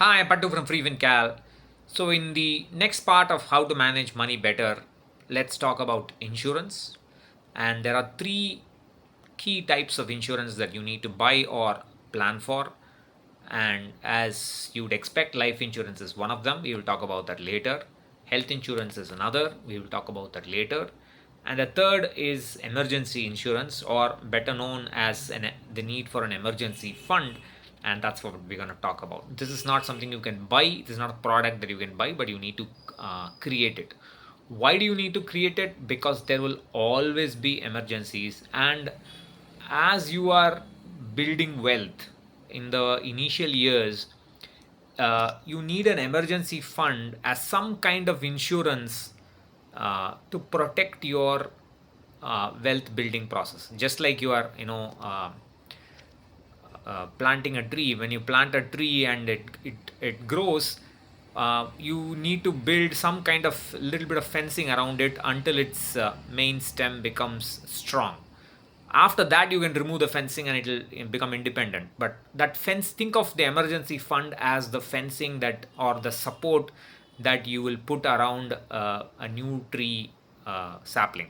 Hi, I'm Pattu from FreeWinCal. So, in the next part of how to manage money better, let's talk about insurance. And there are three key types of insurance that you need to buy or plan for. And as you'd expect, life insurance is one of them. We will talk about that later. Health insurance is another. We will talk about that later. And the third is emergency insurance, or better known as the need for an emergency fund. And that's what we're going to talk about. This is not something you can buy, this is not a product that you can buy, but you need to create it. Why do you need to create it? Because there will always be emergencies, and as you are building wealth in the initial years, you need an emergency fund as some kind of insurance to protect your wealth building process. Just like you are, planting a tree. When you plant a tree and it grows, you need to build some kind of little bit of fencing around it until its main stem becomes strong. After that, you can remove the fencing and it'll become independent. But that fence, think of the emergency fund as the fencing that, or the support that you will put around a new tree sapling.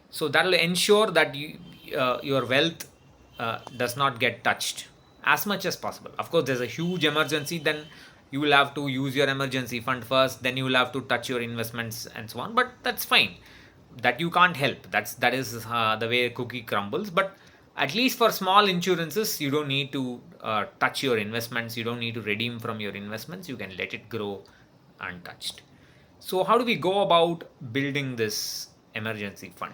So that will ensure that your wealth does not get touched as much as possible. Of course, there's a huge emergency, then you will have to use your emergency fund first, then you will have to touch your investments and so on, but that's fine. That you can't help. That is the way a cookie crumbles. But at least for small insurances, you don't need to touch your investments, you don't need to redeem from your investments, you can let it grow untouched. So how do we go about building this emergency fund?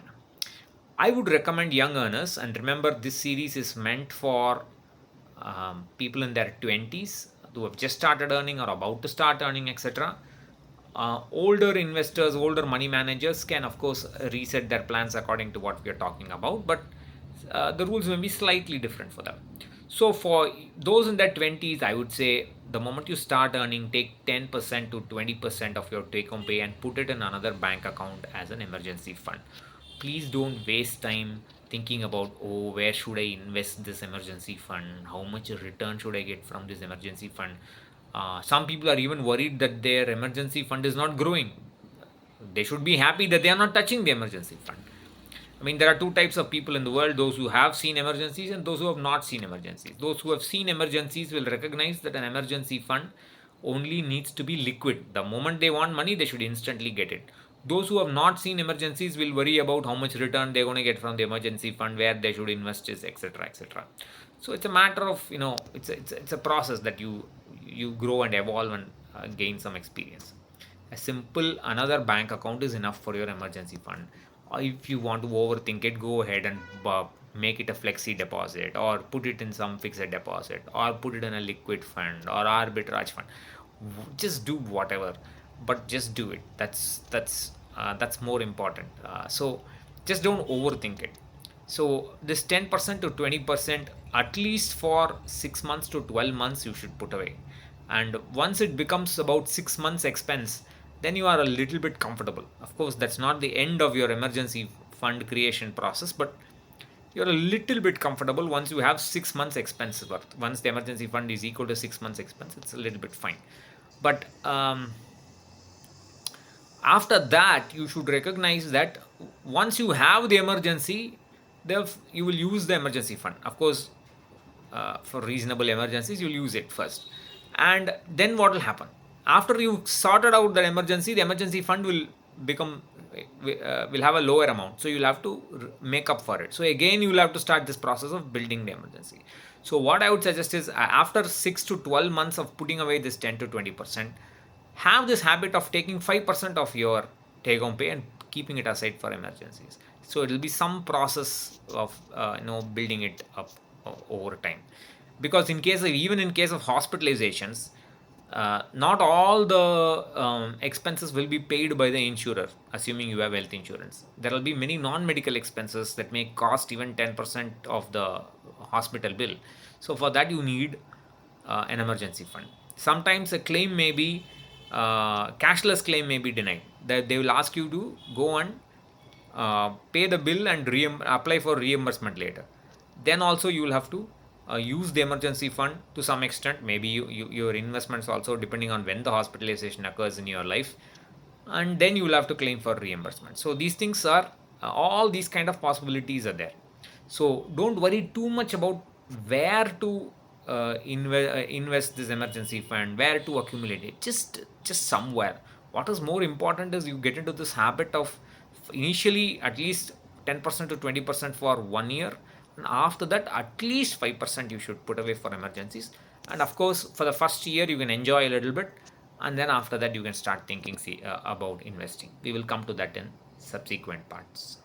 I would recommend young earners, and remember, this series is meant for people in their 20s who have just started earning or about to start earning, etc. Older investors, older money managers can, of course, reset their plans according to what we are talking about, but the rules may be slightly different for them. So, for those in their 20s, I would say the moment you start earning, take 10% to 20% of your take home pay and put it in another bank account as an emergency fund. Please don't waste time thinking about, oh, where should I invest this emergency fund, how much return should I get from this emergency fund. Some people are even worried that their emergency fund is not growing. They should be happy that they are not touching the emergency fund. I mean, there are two types of people in the world: those who have seen emergencies and those who have not seen emergencies. Those who have seen emergencies will recognize that an emergency fund only needs to be liquid. The moment they want money, they should instantly get it. Those who have not seen emergencies will worry about how much return they're going to get from the emergency fund, where they should invest is, etc., etc. So it's a matter of, it's a process that you grow and evolve and gain some experience. A simple another bank account is enough for your emergency fund. Or if you want to overthink it, go ahead and make it a flexi deposit, or put it in some fixed deposit, or put it in a liquid fund or arbitrage fund. Just do whatever, but just do it. That's more important. So just don't overthink it. So this 10% to 20%, at least for 6 months to 12 months, you should put away. And once it becomes about 6 months expense, then you are a little bit comfortable. Of course, that's not the end of your emergency fund creation process, but you're a little bit comfortable once you have 6 months expenses worth. Once the emergency fund is equal to 6 months expense, it's a little bit fine. But after that, you should recognize that once you have the emergency, you will use the emergency fund. Of course, for reasonable emergencies, you'll use it first. And then what will happen? After you've sorted out the emergency fund will become will have a lower amount. So you'll have to make up for it. So again, you'll have to start this process of building the emergency. So what I would suggest is, after 6 to 12 months of putting away this 10 to 20%, have this habit of taking 5% of your take home pay and keeping it aside for emergencies. So it will be some process of building it up over time. Because even in case of hospitalizations, not all the expenses will be paid by the insurer, assuming you have health insurance. There will be many non-medical expenses that may cost even 10% of the hospital bill. So for that, you need an emergency fund. Sometimes a claim may be cashless claim may be denied. That they will ask you to go and pay the bill and apply for reimbursement later. Then also you will have to use the emergency fund to some extent. Maybe your investments also, depending on when the hospitalization occurs in your life, and then you will have to claim for reimbursement. So these things are, all these kind of possibilities are there. So don't worry too much about where to invest this emergency fund, where to accumulate it. Just somewhere. What is more important is you get into this habit of initially at least 10% to 20% for 1 year, and after that at least 5% you should put away for emergencies. And of course, for the first year you can enjoy a little bit, and then after that you can start thinking about investing. We will come to that in subsequent parts.